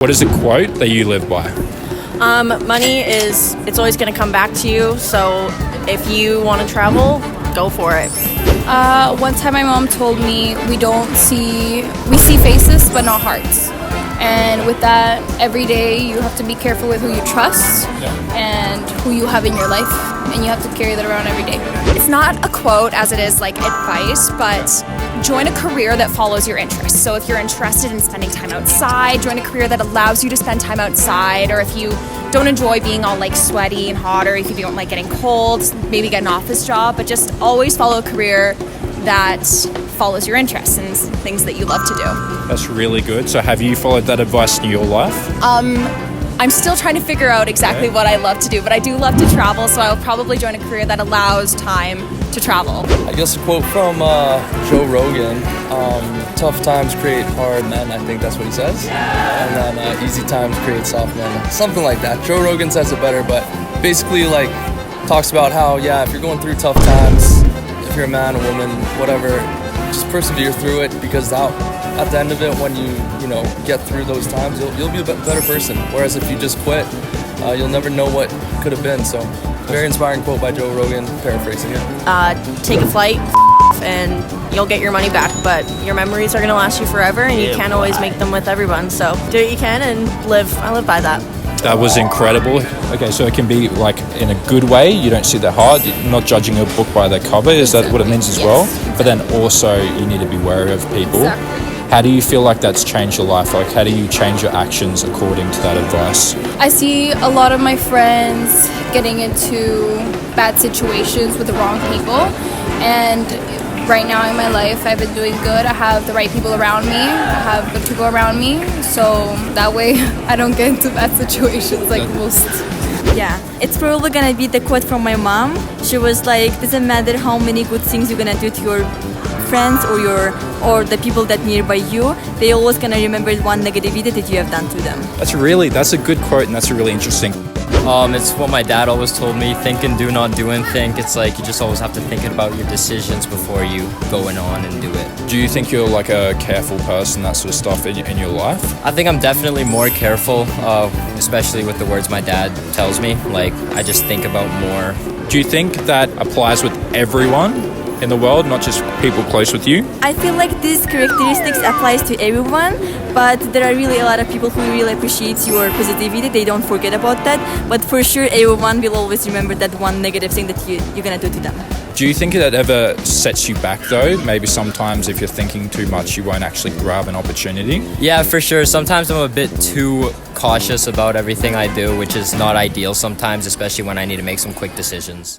What is a quote that you live by? Money it's always going to come back to you. So if you want to travel, go for it. One time my mom told me we see faces but not hearts. And with that, every day you have to be careful with who you trust and who you have in your life, and you have to carry that around every day. It's not a quote as it is like advice, but join a career that follows your interests. So if you're interested in spending time outside, join a career that allows you to spend time outside. Or if you don't enjoy being all like sweaty and hot, or if you don't like getting cold, maybe get an office job, but just always follow a career that follows your interests and things that you love to do. That's really good. So have you followed that advice in your life? I'm still trying to figure out exactly what I love to do, but I do love to travel, so I'll probably join a career that allows time to travel. I guess a quote from Joe Rogan, tough times create hard men, I think that's what he says. And then easy times create soft men, something like that. Joe Rogan says it better, but basically like talks about how, yeah, if you're going through tough times, if you're a man, a woman, whatever, just persevere through it, because at the end of it, when you get through those times, you'll be a better person. Whereas if you just quit, you'll never know what could have been. So, very inspiring quote by Joe Rogan, paraphrasing it. Take a flight and you'll get your money back, but your memories are going to last you forever, and you can't always make them with everyone. So do what you can and live. I live by that. That was incredible. Okay, so it can be like in a good way. You don't see the heart. You're not judging a book by the cover. Is that what it means as well? But then also you need to be wary of people. Exactly. How do you feel like that's changed your life? Like, how do you change your actions according to that advice? I see a lot of my friends getting into bad situations with the wrong people, and right now in my life I've been doing good. I have the right people around me. I have good people around me, so that way I don't get into bad situations like most. Yeah, it's probably gonna be the quote from my mom. She was like, doesn't matter how many good things you're gonna do to your friends or the people that nearby you, they always gonna remember one negativity that you have done to them. That's a good quote, and that's really interesting. It's what my dad always told me: think and do, not do and think. It's like you just always have to think about your decisions before you going on and do it. Do you think you're like a careful person, that sort of stuff in your life? I think I'm definitely more careful, especially with the words my dad tells me. Like, I just think about more. Do you think that applies with everyone in the world, not just people close with you? I feel like these characteristics applies to everyone, but there are really a lot of people who really appreciate your positivity. They don't forget about that, but for sure everyone will always remember that one negative thing that you're gonna do to them. Do you think that ever sets you back though? Maybe sometimes if you're thinking too much, you won't actually grab an opportunity? Yeah, for sure. Sometimes I'm a bit too cautious about everything I do, which is not ideal sometimes, especially when I need to make some quick decisions.